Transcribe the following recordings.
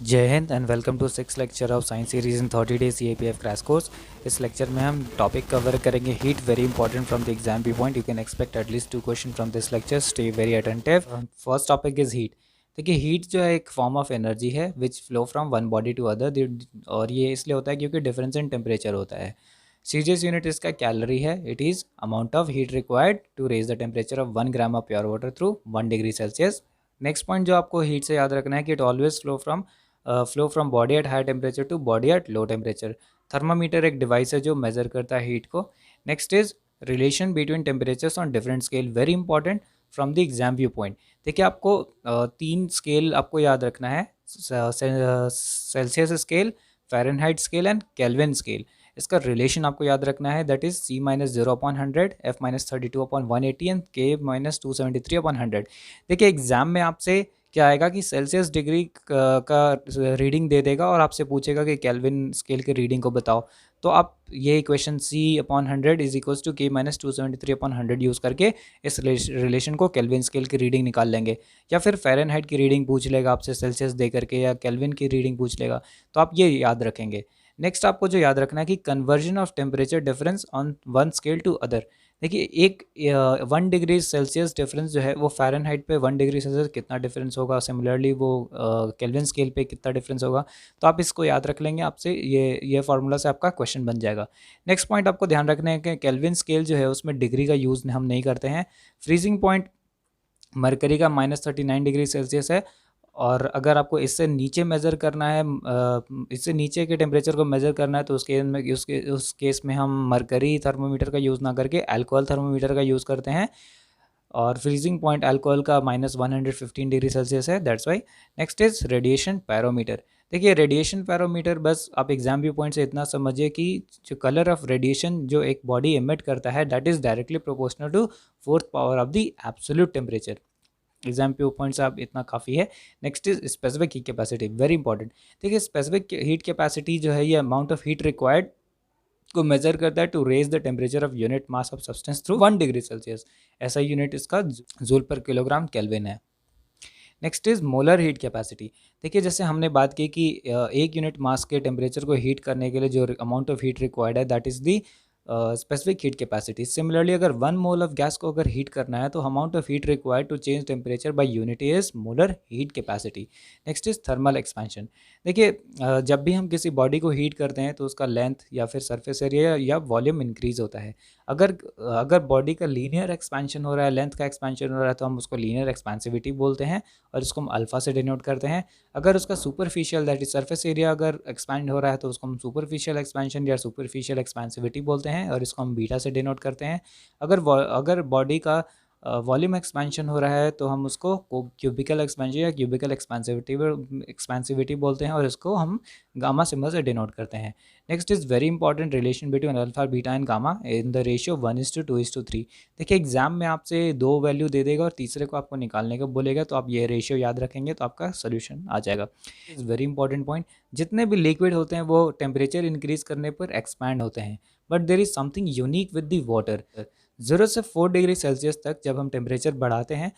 जय Hind and welcome to six lecture of science series in 30 days CAPF crash course. इस लेक्चर में हम टॉपिक कवर करेंगे heat, very important from the exam view point. You can expect at least 2 question from this lecture, stay very attentive. First topic is heat. देखिए, heat जो है एक form of energy है which flow from one body to other, और ये इसलिए होता है क्योंकि डिफरेंस इन टेम्परेचर होता है। सीजीएस यूनिट इसका कैलोरी है। It is amount of heat required to raise the temperature of 1 gram of pure water through 1 degree Celsius. Next point जो आपको हीट से याद रखना है कि it always flow from body at high temperature to body at low temperature. Thermometer एक device है जो मेजर करता है हीट को। Next is relation between temperatures on different scale, very important from the exam view point. देखिए, आपको 3 scale आपको याद रखना है: Celsius scale, Fahrenheit scale and kelvin scale. इसका रिलेशन आपको याद रखना है, that is C-0/100, F-32/180 and K-273/100। देखिए, एग्जाम में आपसे क्या आएगा कि सेल्सियस डिग्री का रीडिंग दे देगा और आपसे पूछेगा कि केल्विन स्केल के रीडिंग को बताओ। तो आप ये equation C/100 is equals to K-273/100 use करके इस रिलेशन को केल्विन स्केल की रीडिंग निकाल लेंगे। या फिर फ़ारेनहाइट की रीडिंग पूछ लेगा आपसे सेल्सियस दे करके, या केल्विन की रीडिंग पूछ लेगा, तो आप ये याद रखेंगे। नेक्स्ट आपको जो याद रखना है कि conversion of temperature difference on one scale to other. देखिए, एक 1 डिग्री सेल्सियस डिफरेंस जो है वो फ़ारेनहाइट पे 1 डिग्री सेल्सियस कितना डिफरेंस होगा, सिमिलरली वो केल्विन स्केल पे कितना डिफरेंस होगा। तो आप इसको याद रख लेंगे, आपसे ये फार्मूला से आपका क्वेश्चन बन जाएगा। नेक्स्ट पॉइंट आपको ध्यान रखना है कि केल्विन स्केल जो है उसमें डिग्री का यूज़ हम नहीं करते हैं। फ्रीजिंग पॉइंट मरकरी का -39 डिग्री सेल्सियस है। और अगर आपको इससे नीचे मेज़र करना है, इससे नीचे के टेम्परेचर को मेज़र करना है, तो उस केस में हम मरकरी थर्मोमीटर का यूज़ ना करके अल्कोहल थर्मोमीटर का यूज़ करते हैं। और फ्रीजिंग पॉइंट अल्कोहल का -115 डिग्री सेल्सियस है, that's why. Next is radiation pyrometer. देखिए, रेडिएशन पैरोमीटर बस आप एग्जाम व्यू पॉइंट से इतना समझिए कि जो कलर ऑफ रेडिएशन जो एक बॉडी एमिट करता है, that is directly proportional to fourth power of the absolute temperature. Exam view point से आप इतना काफ़ी है। Next is specific heat capacity, very important. देखिए, स्पेसिफिक हीट कैपेसिटी जो है ये अमाउंट ऑफ हीट रिक्वायर्ड को मेजर करता है to raise the temperature of unit mass of substance through 1 degree Celsius. ऐसा यूनिट इसका जूल पर किलोग्राम केल्विन है। Next is molar heat capacity. देखिए, जैसे हमने बात की कि एक यूनिट मास के टेम्परेचर को हीट करने के लिए जो अमाउंट ऑफ हीट रिक्वायर्ड है, that is the specific heat capacity. Similarly, अगर 1 मोल ऑफ गैस को अगर हीट करना है, तो amount of heat required to change temperature by unit is molar heat capacity. Next is thermal expansion. देखिए, जब भी हम किसी बॉडी को हीट करते हैं तो उसका लेंथ या फिर सरफेस एरिया या वॉल्यूम इंक्रीज होता है। अगर अगर बॉडी का लीनियर एक्सपेंशन हो रहा है, लेंथ का एक्सपेंशन हो रहा है, तो हम उसको लीनियर एक्सपेंसिविटी बोलते हैं और इसको हम अल्फा से डिनोट करते हैं। अगर उसका superficial, that is surface area, अगर एक्सपैंड हो रहा है, तो उसको हम सुपरफिशियल एक्सपेंशन या सुपरफिशियल एक्सपेंसिविटी बोलते हैं और इसको हम बीटा से डिनोट करते हैं। अगर बॉडी का वॉल्यूम एक्सपेंशन हो रहा है, तो हम उसको क्यूबिकल एक्सपेंशन या क्यूबिकल एक्सपेंसिविटी बोलते हैं और इसको हम गामा सिंबल से डिनोट करते हैं। Next is very important, relation between alpha, beta and gamma in the ratio 1:2:3। देखिए, एग्जाम में आपसे 2 वैल्यू दे देगा और तीसरे को आपको निकालने को बोलेगा, तो आप ये रेशियो याद रखेंगे तो आपका सोल्यूशन आ जाएगा। Is very important point. जितने भी लिक्विड होते हैं वो टेम्परेचर इंक्रीज करने पर एक्सपैंड होते हैं, but there is something unique with the water. 0 से 4 डिग्री सेल्सियस तक जब हम टेम्परेचर बढ़ाते हैं,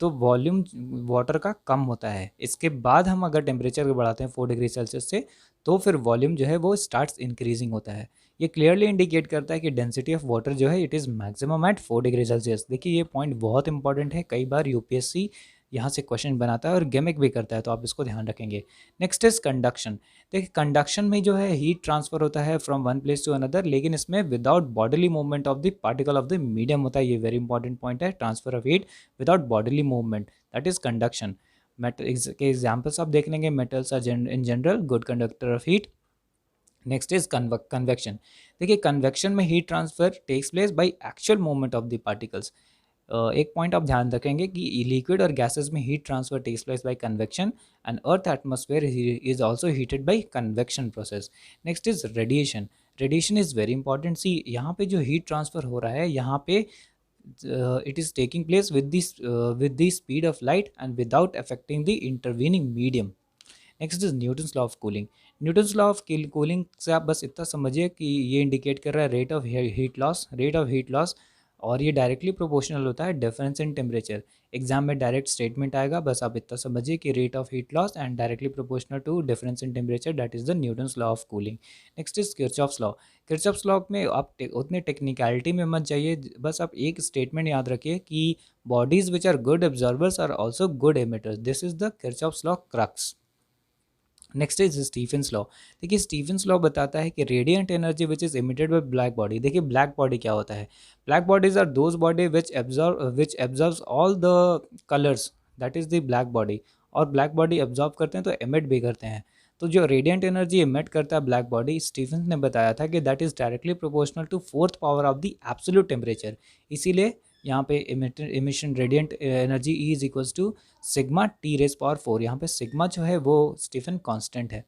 तो वॉल्यूम वाटर का कम होता है। इसके बाद हम अगर टेम्परेचर को बढ़ाते हैं 4 डिग्री सेल्सियस से, तो फिर वॉल्यूम जो है वो स्टार्ट्स इंक्रीजिंग होता है। ये क्लियरली इंडिकेट करता है कि डेंसिटी ऑफ वाटर जो है it is maximum at 4 degree Celsius. देखिए, ये पॉइंट बहुत इंपॉर्टेंट है, कई बार यूपीएससी यहाँ से क्वेश्चन बनाता है और गेमिक भी करता है, तो आप इसको ध्यान रखेंगे। Next is conduction. देखिए, कंडक्शन में जो है हीट ट्रांसफर होता है from one place to another, लेकिन इसमें without bodily movement of the particle of the medium होता है। ये वेरी इंपॉर्टेंट पॉइंट है, transfer of heat without bodily movement, that is conduction. के एग्जाम्पल्स आप देख लेंगे, metals are in general good conductor of heat. Next is convection. देखिए, convection में heat transfer takes place by actual movement of the particles. एक point आप ध्यान रखेंगे कि लिक्विड और गैसेस में heat transfer takes place by convection and earth atmosphere is also heated by convection process. Next is radiation. Radiation is very important. See, यहाँ पे जो हीट ट्रांसफर हो रहा है, यहाँ पे it is taking place with the speed of light and without affecting the intervening medium. Next is Newton's law of cooling. Newton's law of cooling से आप बस इतना समझिए कि ये इंडिकेट कर रहा है rate of heat loss. Rate of heat loss और ये डायरेक्टली प्रोपोर्शनल होता है डिफरेंस इन टेम्परेचर। एग्जाम में डायरेक्ट स्टेटमेंट आएगा, बस आप इतना समझिए कि rate of heat loss and directly proportional to difference in temperature, that is the Newton's law of cooling. Next is Kirchhoff's law. Kirchhoff's law में आप उतने टेक्निकलिटी में मत जाइए, बस आप एक स्टेटमेंट याद रखिए कि bodies which are good absorbers are also good emitters, this is the Kirchhoff's law crux. Next is Stefan's law. देखिए स्टीफेंस लॉ बताता है कि radiant energy which is emitted by black body. देखिए ब्लैक बॉडी क्या होता है? Black bodies are those body which absorbs all the colours, that is the black body. और black body absorb करते हैं तो एमिट भी करते हैं। तो जो रेडिएंट एनर्जी एमिट करता है ब्लैक बॉडी, स्टीफेंस ने बताया था कि that is directly proportional to fourth power of the absolute temperature. इसीलिए यहाँ पे emission radiant energy E is equals to sigma T raise power 4। यहाँ पे सिग्मा जो है वो स्टीफन कांस्टेंट है।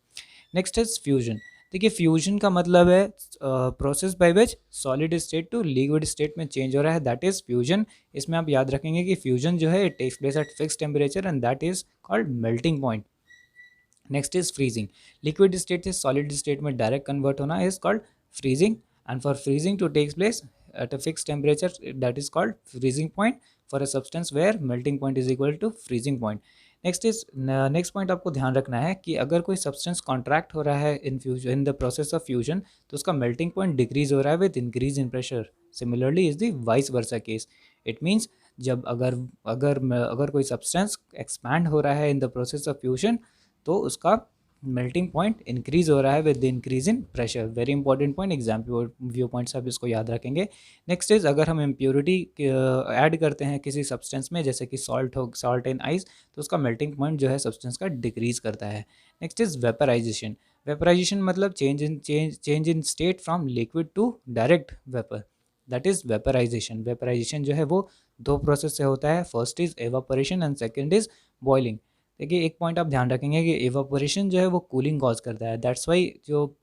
Next is fusion. देखिए फ्यूजन का मतलब है process by which solid state to liquid state में चेंज हो रहा है, दैट इज फ्यूजन। इसमें आप याद रखेंगे कि फ्यूजन जो है it takes place at fix temperature and that is called melting point. Next is freezing. Liquid state से सॉलिड स्टेट में डायरेक्ट कन्वर्ट होना is called freezing, and for freezing to takes place at a fixed temperature, that is called freezing point for a substance where melting point is equal to freezing point. Next point आपको ध्यान रखना है कि अगर कोई substance contract हो रहा है in the process of fusion, तो उसका मेल्टिंग पॉइंट डिक्रीज हो रहा है with increase in pressure. Similarly is the vice versa case. It means जब अगर कोई सब्सटेंस एक्सपैंड हो रहा है in the process of fusion, तो उसका मेल्टिंग पॉइंट इंक्रीज हो रहा है with the increase in pressure. Very important point, exam view point से आप इसको याद रखेंगे। नेक्स्ट इज अगर हम इम्प्योरिटी ऐड करते हैं किसी सब्सटेंस में, जैसे कि सॉल्ट एंड आइस, तो उसका मेल्टिंग पॉइंट जो है सब्सटेंस का डिक्रीज करता है। Next is vaporisation. वेपराइजेशन मतलब change in state from liquid to direct vapour, that is vaporisation. Vaporisation जो है वो दो प्रोसेस से होता है, first is evaporation and second is boiling. देखिए एक पॉइंट आप ध्यान रखेंगे कि एवापोरेशन जो है वो कूलिंग कॉज करता है, दैट्स वाई जो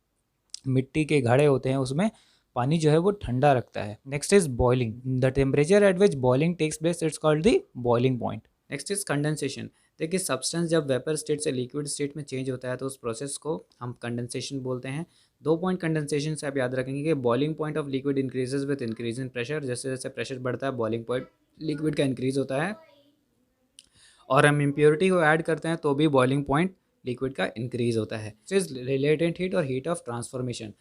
मिट्टी के घड़े होते हैं उसमें पानी जो है वो ठंडा रखता है। Next is boiling. The temperature at which boiling takes place it's called the boiling point. Next is condensation. देखिए सब्सटेंस जब वेपर स्टेट से लिक्विड स्टेट में चेंज होता है तो उस प्रोसेस को हम कंडेंसेशन बोलते हैं। दो पॉइंट कंडेंसेशन से आप याद रखेंगे कि boiling point of liquid increases with increase in pressure. जैसे जैसे प्रेशर बढ़ता है बॉइलिंग पॉइंट लिक्विड का इंक्रीज होता है, और हम इम्प्योरिटी को ऐड करते हैं तो भी बॉइलिंग पॉइंट लिक्विड का इंक्रीज होता है। इज रिलेटेंट हीट और हीट ऑफ ट्रांसफॉर्मेशन।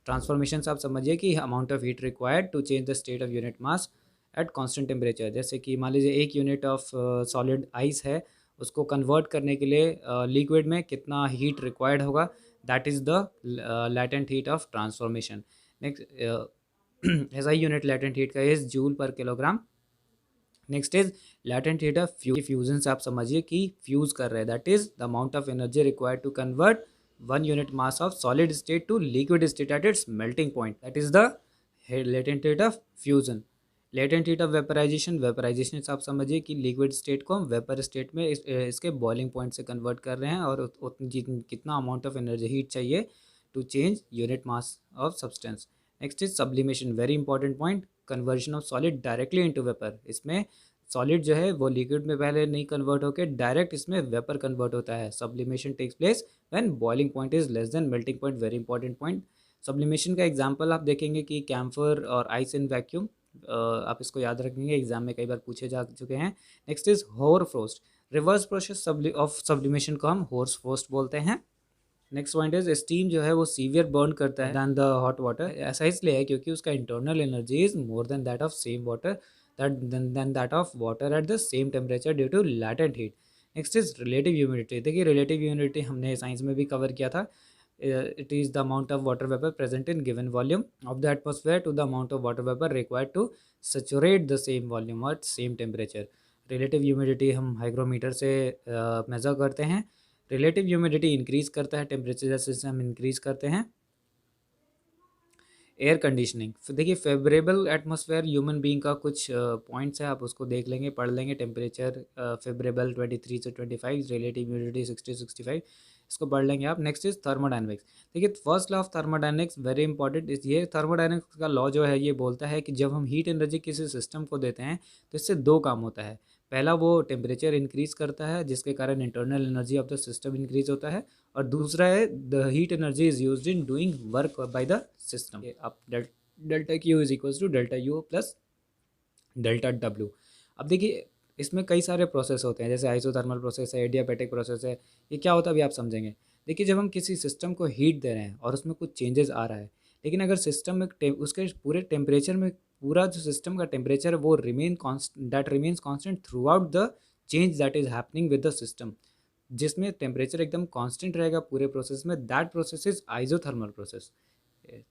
ट्रांसफॉर्मेशन से आप समझिए कि amount of heat required to change the state of unit mass at constant temperature. जैसे कि मान लीजिए एक यूनिट ऑफ सॉलिड आइस है, उसको कन्वर्ट करने के लिए लिक्विड में कितना हीट रिक्वायर्ड होगा, that is the latent heat of transformation. Next ऐसा ही यूनिट लैटेंट हीट का is joule per kilogram. Next is latent heat of fusion से आप समझिए कि फ्यूज कर रहे हैं, that is the amount of energy required to convert 1 unit mass of solid state to liquid state at its melting point, that is the latent heat of fusion. Latent heat of vaporisation. Vaporisation से आप समझिए कि liquid state को हम vapour state में इसके boiling point से convert कर रहे हैं, और कितना अमाउंट ऑफ एनर्जी हीट चाहिए to change unit mass of substance. Next is sublimation. Very important point, conversion of solid directly into vapour. इसमें सॉलिड जो है वो लिक्विड में पहले नहीं कन्वर्ट होकर डायरेक्ट इसमें वेपर कन्वर्ट होता है। Sublimation takes place when boiling point is less than melting point. Very important point. Sublimation का एग्जांपल आप देखेंगे कि कैम्फर और आइस इन वैक्यूम, आप इसको याद रखेंगे, एग्जाम में कई बार पूछे जा चुके हैं। नेक्स्ट इज होर frost. Reverse process of sublimation को हम होर फ्रोस्ट बोलते हैं। नेक्स्ट पॉइंट इज स्टीम जो है वो सीवियर बर्न करता है दैन द हॉट वाटर। ऐसा इसलिए है क्योंकि उसका internal energy is more than that of same water than that of water at the same temperature due to latent heat. Next is relative humidity. देखिए relative humidity हमने science में भी cover किया था। It is the amount of water vapour present in given volume of the atmosphere to the amount of water vapour required to saturate the same volume at same temperature. Relative humidity हम hygrometer से measure करते हैं। Relative humidity increase करता है temperature जैसे हम increase करते हैं। Air conditioning. देखिए फेवरेबल एटमॉस्फेयर ह्यूमन बीइंग का कुछ पॉइंट्स है, आप उसको देख लेंगे, पढ़ लेंगे। टेम्परेचर फेवरेबल 23 से 25, रिलेटिव ह्यूमिडिटी 60-65, इसको पढ़ लेंगे आप। Next is thermodynamics. देखिए first law of thermodynamics very important. ये थर्मोडायनेमिक्स का लॉ जो है ये बोलता है कि जब हम हीट एनर्जी किसी सिस्टम को देते हैं तो इससे दो काम होता है। पहला वो टेम्परेचर इंक्रीज करता है जिसके कारण internal energy of the system increase होता है, और दूसरा है the heat energy is used in doing work by the system. अब delta Q is equals to delta you plus delta डब्ल्यू। अब देखिए इसमें कई सारे प्रोसेस होते हैं, जैसे आइसोथर्मल प्रोसेस है, एडियाबैटिक प्रोसेस है। ये क्या होता है अभी आप समझेंगे। देखिए जब हम किसी सिस्टम को हीट दे रहे हैं और उसमें कुछ चेंजेस आ रहा है, लेकिन अगर सिस्टम में उसके पूरे टेम्परेचर में, पूरा जो सिस्टम का टेम्परेचर है वो remains constant through out the change that is happening with the system, जिसमें टेम्परेचर एकदम कांस्टेंट रहेगा पूरे प्रोसेस में, that process is isothermal process.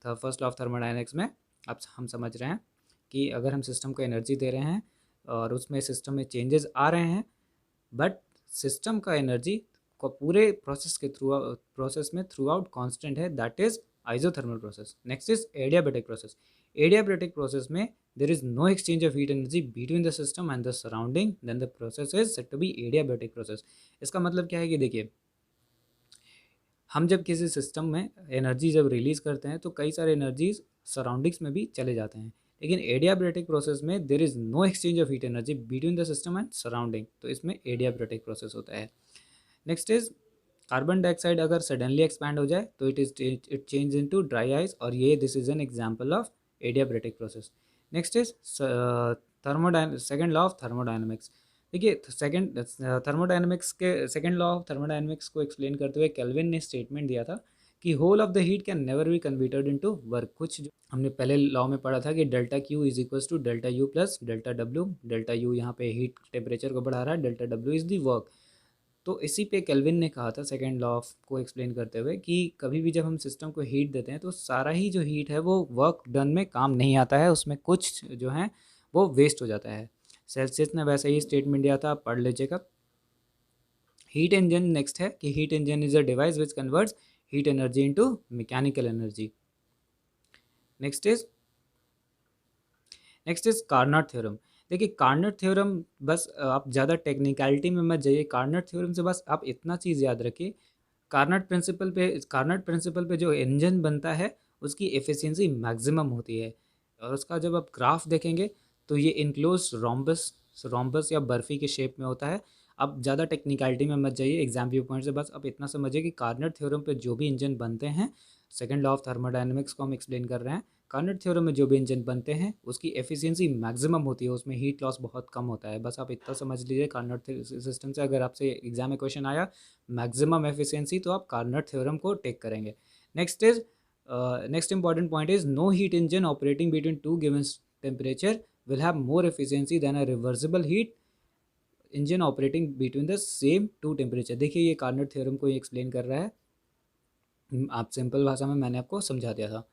First law of thermodynamics में अब हम समझ रहे हैं कि अगर हम सिस्टम को एनर्जी दे रहे हैं और उसमें सिस्टम में चेंजेस आ रहे हैं, बट सिस्टम का एनर्जी को पूरे प्रोसेस में थ्रू आउट कॉन्स्टेंट है, that is isothermal process. Next is adiabatic process. Adiabatic process में there is no exchange of heat energy between the system and the surrounding, then the process is said to be adiabatic process. इसका मतलब क्या है कि देखिए हम जब किसी सिस्टम में एनर्जी जब रिलीज़ करते हैं तो कई सारे एनर्जीज सराउंडिंग्स में भी चले जाते हैं, लेकिन एडियाबैटिक प्रोसेस में there is no exchange of heat energy between the system and surrounding, तो इसमें एडियाबैटिक प्रोसेस होता है। नेक्स्ट इज कार्बन डाइऑक्साइड अगर सडनली एक्सपैंड हो जाए तो it change into dry ice, और ये this is an example of adiabatic process. Next is second law of thermodynamics. देखिए सेकंड थर्मोडायनेमिक्स के सेकंड लॉ ऑफ थर्मोडायनेमिक्स को एक्सप्लेन करते हुए केल्विन ने स्टेटमेंट दिया था कि whole of the heat can never be converted into work. कुछ जो हमने पहले लॉ में पढ़ा था कि delta Q is equals to delta you plus delta W. Delta U यहाँ पे हीट टेम्परेचर को बढ़ा रहा है, delta W is the work. तो इसी पे केल्विन ने कहा था सेकंड लॉ ऑफ को एक्सप्लेन करते हुए कि कभी भी जब हम सिस्टम को हीट देते हैं तो सारा ही जो हीट है वो वर्क डन में काम नहीं आता है, उसमें कुछ जो है वो वेस्ट हो जाता है। सेल्सियस ने वैसे ही स्टेटमेंट दिया था, आप पढ़ लीजिएगा। हीट इंजन नेक्स्ट है कि heat engine is a device which converts heat energy into mechanical energy. Next is Carnot theorem. देखिए कार्नट थ्योरम, बस आप ज़्यादा टेक्निकलिटी में मत जाइए। कार्नट थ्योरम से बस आप इतना चीज़ याद रखिए, कार्नट प्रिंसिपल पे जो इंजन बनता है उसकी एफिशिएंसी मैक्सिमम होती है, और उसका जब आप ग्राफ देखेंगे तो ये इनक्लोज रोम्बस या बर्फ़ी के शेप में होता है। अब ज़्यादा टेक्निकलिटी में मत जाइए एग्जाम व्यू पॉइंट से, बस आप इतना समझिए कि कार्नट थ्योरम पे जो भी इंजन बनते हैं, सेकंड लॉ ऑफ थर्मोडायनेमिक्स को हम एक्सप्लेन कर रहे हैं, कार्नट थ्योरम में जो भी इंजन बनते हैं उसकी एफिशिएंसी मैक्सिमम होती है, उसमें हीट लॉस बहुत कम होता है। बस आप इतना समझ लीजिए कार्नट सिस्टम से। अगर आपसे एग्जाम में क्वेश्चन आया मैक्सिमम एफिशिएंसी, तो आप कार्नट थ्योरम को टेक करेंगे। Next important point is no heat engine operating between two given temperature will have more efficiency than a reversible heat engine operating between the same two temperature. देखिए ये Carnot theorem को explain कर रहा है, आप simple भाषा में मैंने आपको समझा दिया था।